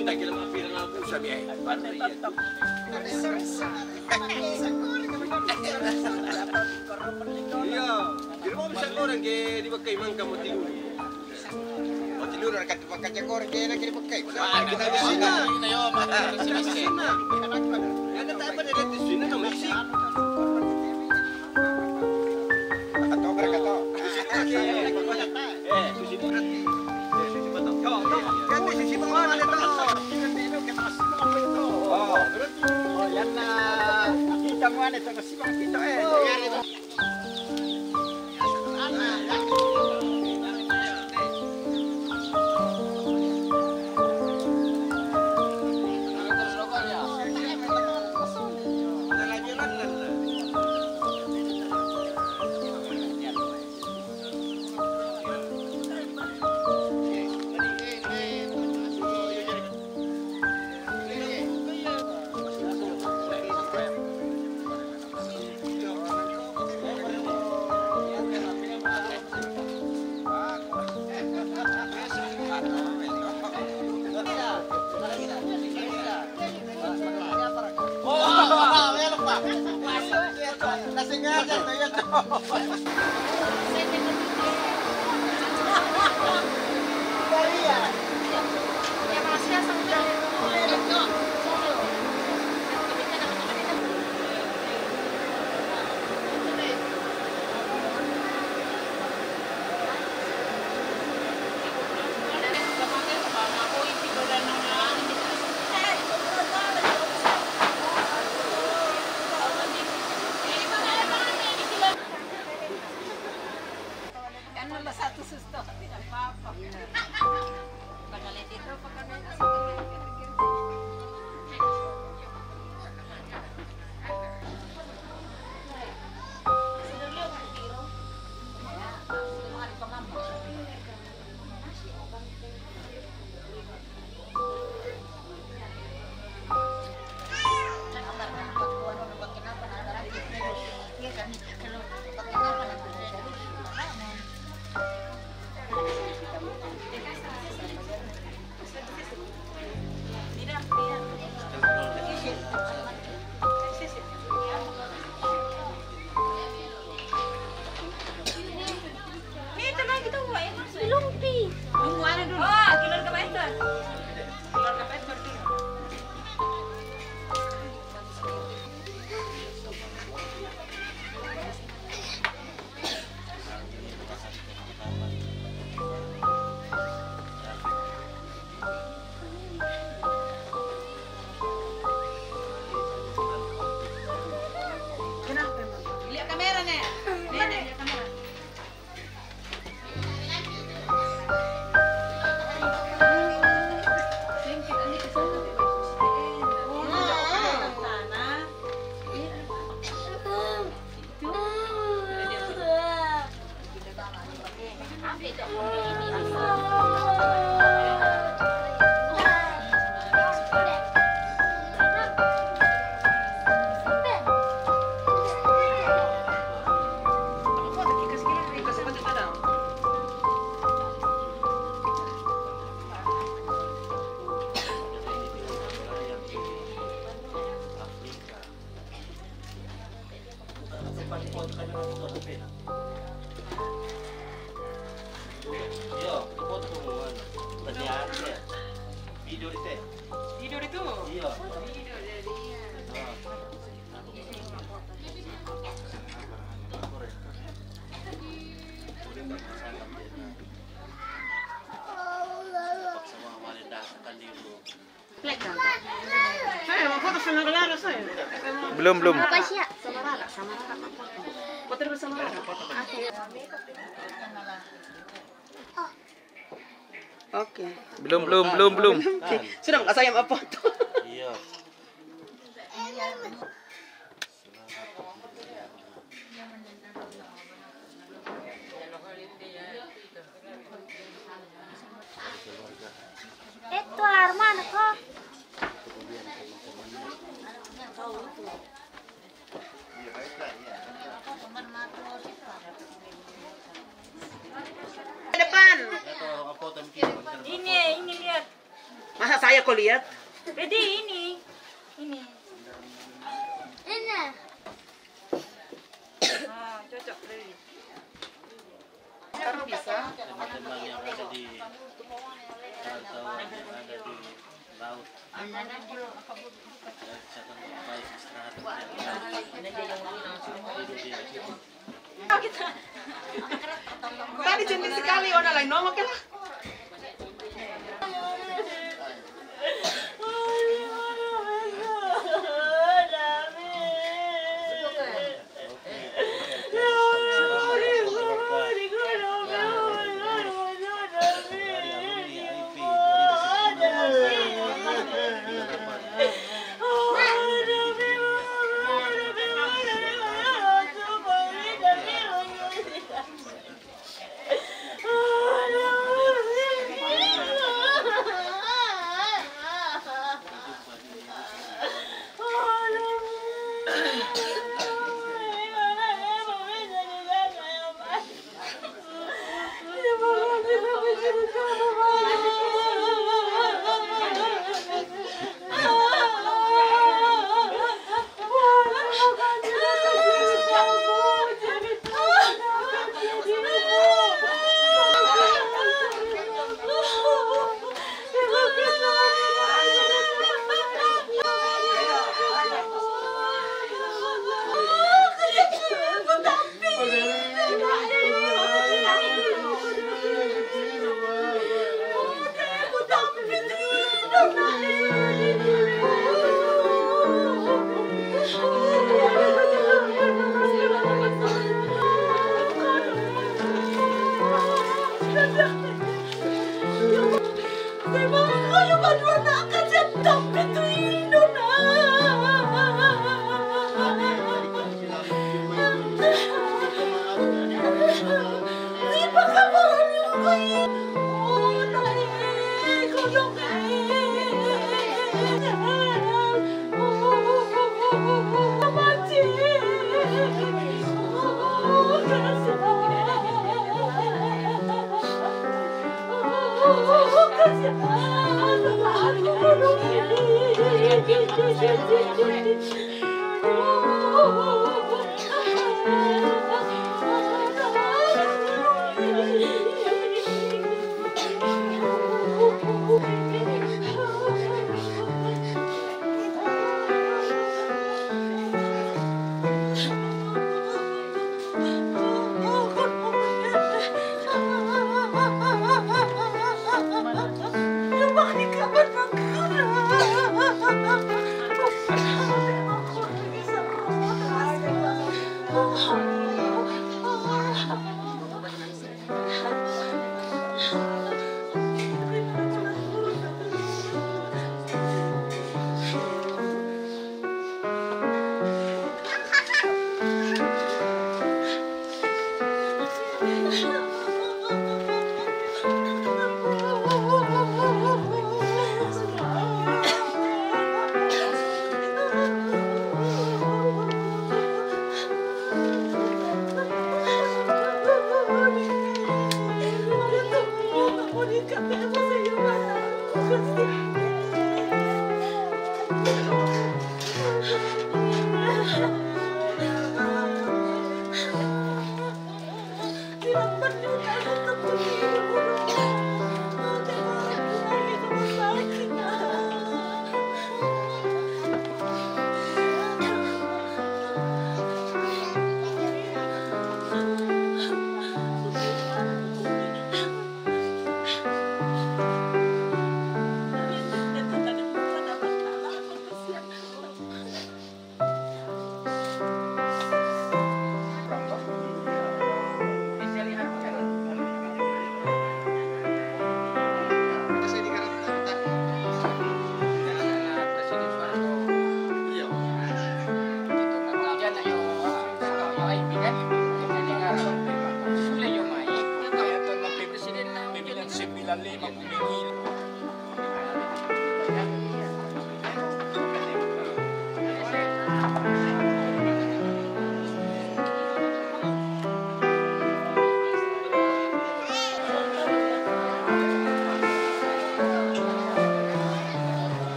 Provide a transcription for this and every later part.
Sudah kira mampir na bus. sabi ay. Pandai tatap. Iya, di rumah bisa goreng ke dipakai mangga mau tidur. Mau tidur akan dipakai goreng ke enak dipakai. Kita di sini. Yo, di sini. Ada tak apa di sini dong isi. Atau berkata. Di sini berarti. Kan di sini mana Oh, yan na. Kita mo ano ito kasi kita Tidur itu? Iya. Tidur dia. Saya mau foto sama Rara saya. Belum. Apa sih? Sama Rara, sama Rara. Foto bersama Rara. Oke. Belum. Sudah nggak saya mau foto. Iya. Itu Arman kok. Depan. Ini lihat. Masa saya kau lihat? Jadi ini. Ini. Ini. Ah, cocok deh. Sekarang bisa. teman-teman yang ada di kawan-kawan yang ada di laut kesehatan baik istirahat Tadi cantik sekali, orang lain nomor kan?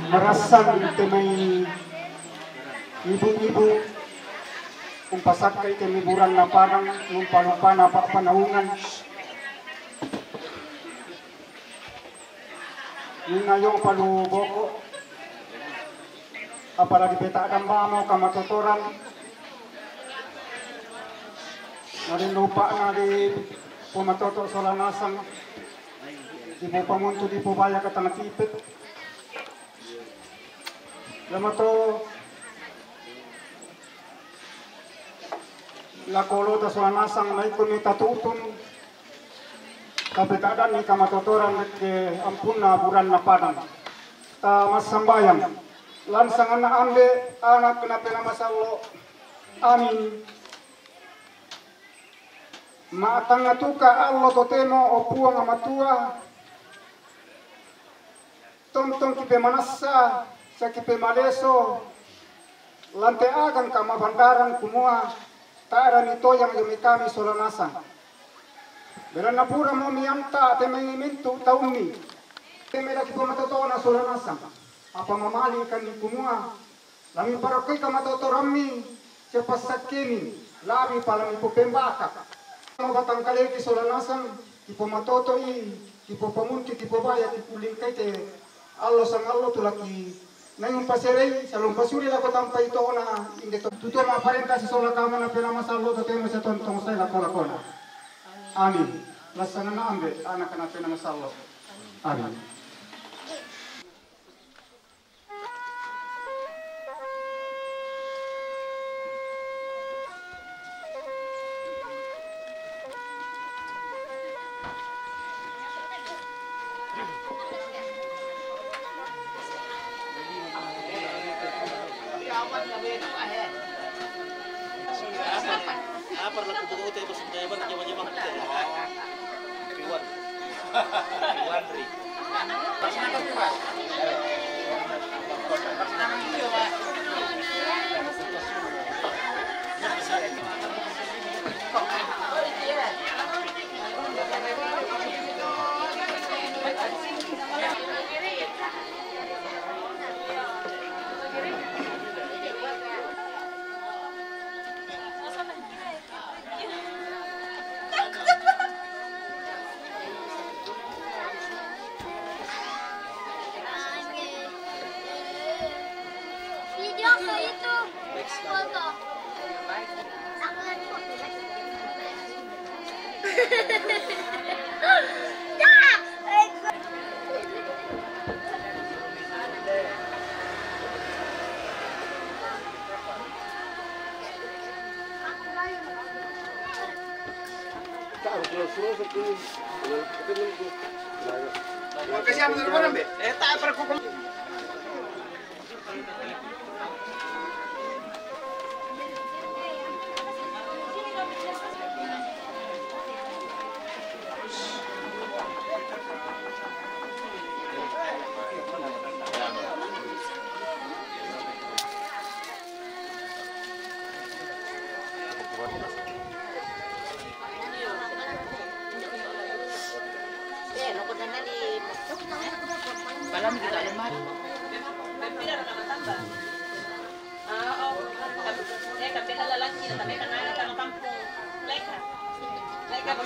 Narasan iti may ibu-ibu kung pasakay iti liburan na parang nung palupa na panahungan. Yung na yung paluboko apalagi beta agamba mo kamatuturan na rin lupa na di pumatoto sa lanasang di po pamunto di po baya katanatipit lama to lakolota sa lanasang may kumitatutun kapitadan ni kamatuturan ke ampun na buran na padang ta masambayang lansangan na ambe anak na pinamasallo amin maatang natuka allo totemo o puang amatua tontong kipe manasa sa kipe maleso lante agang kamabandaran kumua taara nito yang yumikami solanasa beran napura mo miyanta te mintu taumi te mera kipe matotona solanasa apa mamali kan di kumua lami parokoy kamatotorami sepasakini labi palang ipo pembaka mo batang kaleki solanasan ipo matotoi ipo pamunti ipo baya ipo lingkay te allo sang allo tulaki nayong paserei salong pasuri lako tampa ito na inde tuto ma parenta si sola kama na pera masallo to temo sa tontong sa lako na amin lasana na ambe anak na pera masallo amin. Video ke itu foto. Aku lihat foto. Makasih apa telepon be? Tak perlu. Balam kita lemah. Tidak ada tambah. Oh, kami lalaki na kami kanana sa kampung. Leka. Leka ba?